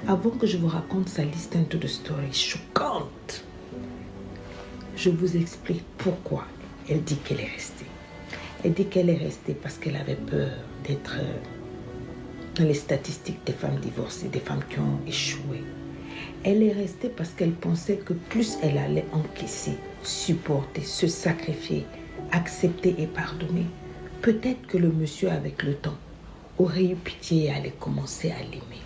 Avant que je vous raconte sa listen to the story choquante, je vous explique pourquoi elle dit qu'elle est restée. Elle dit qu'elle est restée parce qu'elle avait peur d'être dans les statistiques des femmes divorcées, des femmes qui ont échoué. Elle est restée parce qu'elle pensait que plus elle allait encaisser, supporter, se sacrifier, accepter et pardonner, peut-être que le monsieur, avec le temps, aurait eu pitié et allait commencer à l'aimer.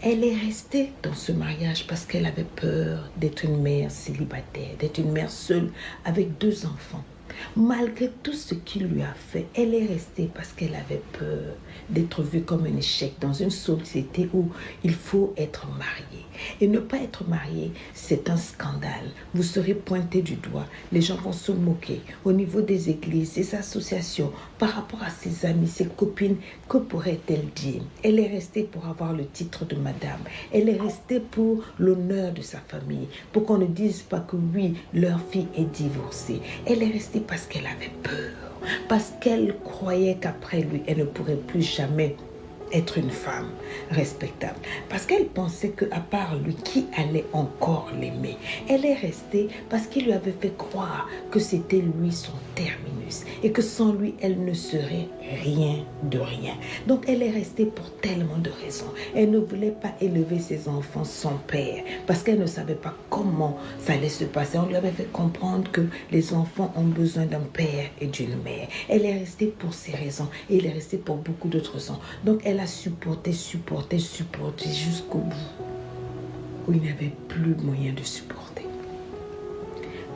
Elle est restée dans ce mariage parce qu'elle avait peur d'être une mère célibataire, d'être une mère seule avec 2 enfants. Malgré tout ce qu'il lui a fait, elle est restée parce qu'elle avait peur d'être vue comme un échec dans une société où il faut être marié. Et ne pas être marié, c'est un scandale. Vous serez pointé du doigt. Les gens vont se moquer au niveau des églises, des associations, par rapport à ses amis, ses copines. Que pourrait-elle dire? Elle est restée pour avoir le titre de madame. Elle est restée pour l'honneur de sa famille, pour qu'on ne dise pas que oui, leur fille est divorcée. Elle est restée parce qu'elle avait peur, parce qu'elle croyait qu'après lui, elle ne pourrait plus jamais être une femme respectable, parce qu'elle pensait qu'à part lui, qui allait encore l'aimer? Elle est restée parce qu'il lui avait fait croire que c'était lui son terminus et que sans lui, elle ne serait rien de rien. Donc elle est restée pour tellement de raisons. Elle ne voulait pas élever ses enfants sans père parce qu'elle ne savait pas comment ça allait se passer. On lui avait fait comprendre que les enfants ont besoin d'un père et d'une mère. Elle est restée pour ces raisons et elle est restée pour beaucoup d'autres raisons. Donc elle a supporté jusqu'au bout où il n'y avait plus moyen de supporter.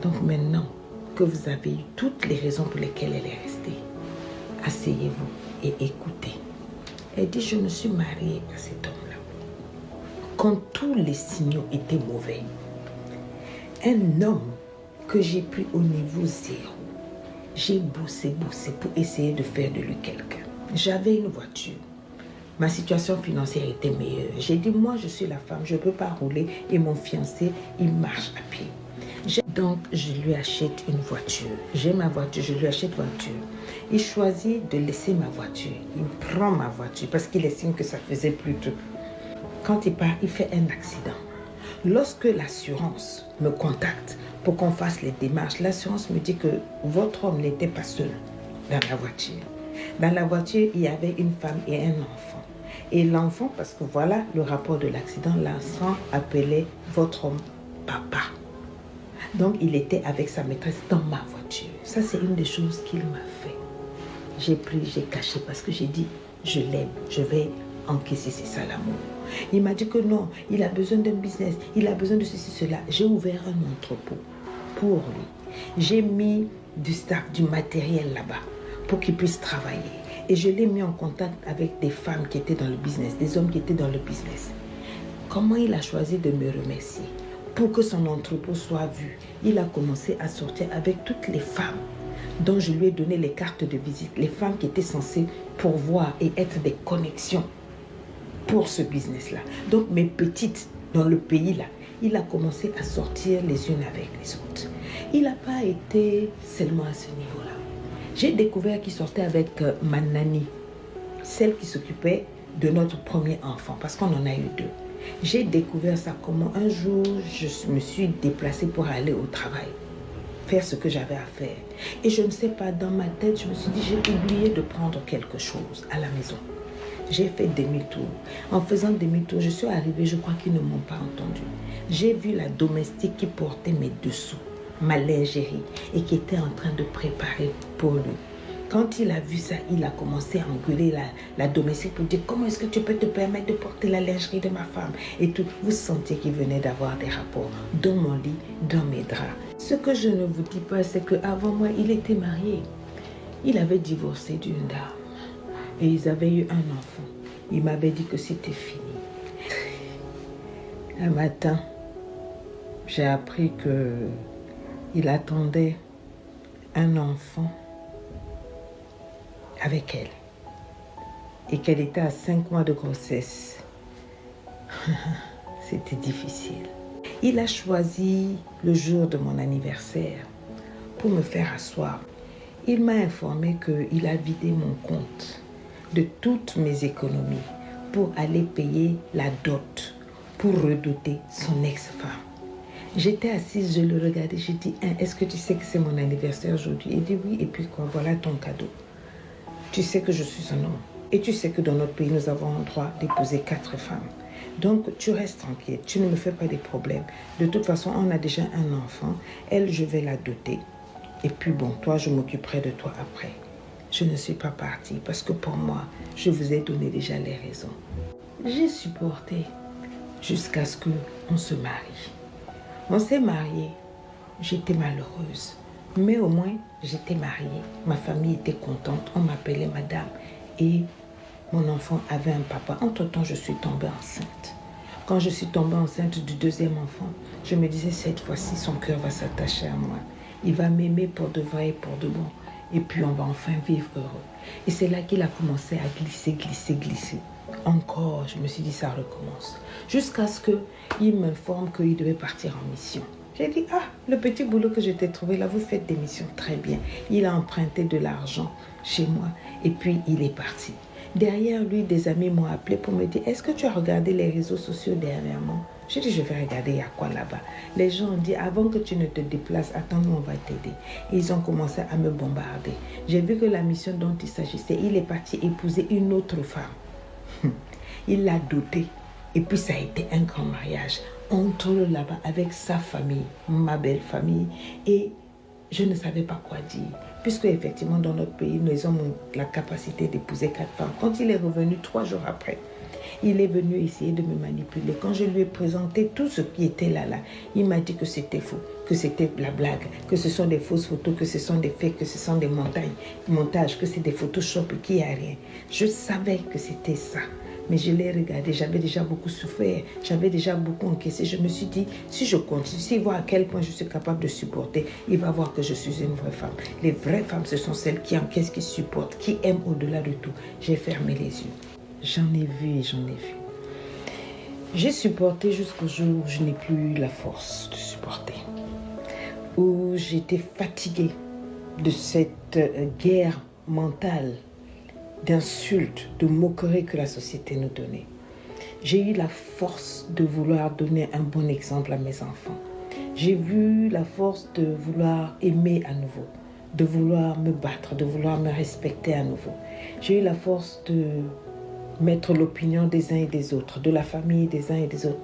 Donc maintenant que vous avez eu toutes les raisons pour lesquelles elle est restée, asseyez-vous et écoutez. Elle dit, je me suis mariée à cet homme-là quand tous les signaux étaient mauvais. Un homme que j'ai pris au niveau 0. J'ai bossé pour essayer de faire de lui quelqu'un. J'avais une voiture. Ma situation financière était meilleure. J'ai dit, moi, je suis la femme, je ne peux pas rouler et mon fiancé, il marche à pied. Donc, je lui achète une voiture. J'ai ma voiture, je lui achète une voiture. Il choisit de laisser ma voiture. Il prend ma voiture parce qu'il estime que ça faisait plus tôt. Quand il part, il fait un accident. Lorsque l'assurance me contacte pour qu'on fasse les démarches, l'assurance me dit que votre homme n'était pas seul dans la voiture. Dans la voiture, il y avait une femme et un enfant. Et l'enfant, parce que voilà le rapport de l'accident, l'enfant appelait votre homme papa. Donc, il était avec sa maîtresse dans ma voiture. Ça, c'est une des choses qu'il m'a fait. J'ai pris, j'ai caché parce que j'ai dit, je l'aime, je vais encaisser, c'est ça l'amour. Il m'a dit que non, il a besoin d'un business, il a besoin de ceci, cela. J'ai ouvert un entrepôt pour lui. J'ai mis du staff, du matériel là-bas pour qu'il puisse travailler. Et je l'ai mis en contact avec des femmes qui étaient dans le business, des hommes qui étaient dans le business. Comment il a choisi de me remercier? Pour que son entrepôt soit vu, il a commencé à sortir avec toutes les femmes dont je lui ai donné les cartes de visite, les femmes qui étaient censées pourvoir et être des connexions pour ce business-là. Donc mes petites dans le pays-là, il a commencé à sortir les unes avec les autres. Il n'a pas été seulement à ce niveau-là. J'ai découvert qu'il sortait avec ma nanny, celle qui s'occupait de notre premier enfant, parce qu'on en a eu 2. J'ai découvert ça comment un jour, je me suis déplacée pour aller au travail, faire ce que j'avais à faire. Et je ne sais pas, dans ma tête, je me suis dit, j'ai oublié de prendre quelque chose à la maison. J'ai fait demi-tour. En faisant demi-tour, je suis arrivée, je crois qu'ils ne m'ont pas entendu. J'ai vu la domestique qui portait mes dessous, ma lingerie, et qui était en train de préparer pour lui. Quand il a vu ça, il a commencé à engueuler la domestique pour dire, comment est-ce que tu peux te permettre de porter la lingerie de ma femme? Et tout, vous sentiez qu'il venait d'avoir des rapports dans mon lit, dans mes draps. Ce que je ne vous dis pas, c'est qu'avant moi, il était marié. Il avait divorcé d'une dame. Et ils avaient eu un enfant. Il m'avait dit que c'était fini. Un matin, j'ai appris qu'il attendait un enfant avec elle. Et qu'elle était à 5 mois de grossesse. C'était difficile. Il a choisi le jour de mon anniversaire pour me faire asseoir. Il m'a informé qu'il a vidé mon compte de toutes mes économies pour aller payer la dot pour redoter son ex-femme. J'étais assise, je le regardais, j'ai dit, est-ce que tu sais que c'est mon anniversaire aujourd'hui? Il dit oui, et puis quoi, voilà ton cadeau. Tu sais que je suis un homme. Et tu sais que dans notre pays, nous avons le droit d'épouser 4 femmes. Donc, tu restes tranquille, tu ne me fais pas des problèmes. De toute façon, on a déjà un enfant. Elle, je vais la doter. Et puis bon, toi, je m'occuperai de toi après. Je ne suis pas partie parce que pour moi, je vous ai donné déjà les raisons. J'ai supporté jusqu'à ce qu'on se marie. On s'est mariés. J'étais malheureuse. Mais au moins, j'étais mariée. Ma famille était contente. On m'appelait madame. Et mon enfant avait un papa. Entre-temps, je suis tombée enceinte. Quand je suis tombée enceinte du deuxième enfant, je me disais, cette fois-ci, son cœur va s'attacher à moi. Il va m'aimer pour de vrai et pour de bon. Et puis, on va enfin vivre heureux. Et c'est là qu'il a commencé à glisser. Encore, je me suis dit, ça recommence. Jusqu'à ce qu'il m'informe qu'il devait partir en mission. J'ai dit, le petit boulot que je t'ai trouvé là, vous faites des missions très bien. Il a emprunté de l'argent chez moi et puis il est parti. Derrière lui, des amis m'ont appelé pour me dire, est-ce que tu as regardé les réseaux sociaux dernièrement? J'ai dit, je vais regarder, il y a quoi là-bas? Les gens ont dit, avant que tu ne te déplaces, attends-nous, on va t'aider. Et ils ont commencé à me bombarder. J'ai vu que la mission dont il s'agissait, il est parti épouser une autre femme. Il l'a dotée. Et puis ça a été un grand mariage. On tourne là-bas avec sa famille, ma belle famille. Et je ne savais pas quoi dire. Puisque effectivement, dans notre pays, nous avons la capacité d'épouser 4 femmes. Quand il est revenu 3 jours après, il est venu essayer de me manipuler. Quand je lui ai présenté tout ce qui était là, il m'a dit que c'était faux, que c'était la blague, que ce sont des fausses photos, que ce sont des faits, que ce sont des montages, que c'est des Photoshop et qu'il n'y a rien. Je savais que c'était ça. Mais je l'ai regardé, j'avais déjà beaucoup souffert, j'avais déjà beaucoup encaissé. Je me suis dit, si je continue, s'il voit à quel point je suis capable de supporter, il va voir que je suis une vraie femme. Les vraies femmes, ce sont celles qui encaissent, qui supportent, qui aiment au-delà de tout. J'ai fermé les yeux. J'en ai vu et j'en ai vu. J'ai supporté jusqu'au jour où je n'ai plus eu la force de supporter. Où j'étais fatiguée de cette guerre mentale, d'insultes, de moqueries que la société nous donnait. J'ai eu la force de vouloir donner un bon exemple à mes enfants. J'ai eu la force de vouloir aimer à nouveau, de vouloir me battre, de vouloir me respecter à nouveau. J'ai eu la force de mettre l'opinion des uns et des autres, de la famille des uns et des autres,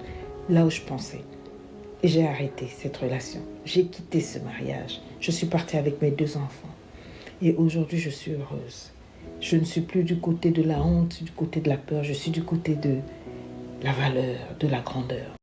là où je pensais. Et j'ai arrêté cette relation. J'ai quitté ce mariage. Je suis partie avec mes 2 enfants. Et aujourd'hui, je suis heureuse. Je ne suis plus du côté de la honte, du côté de la peur. Je suis du côté de la valeur, de la grandeur.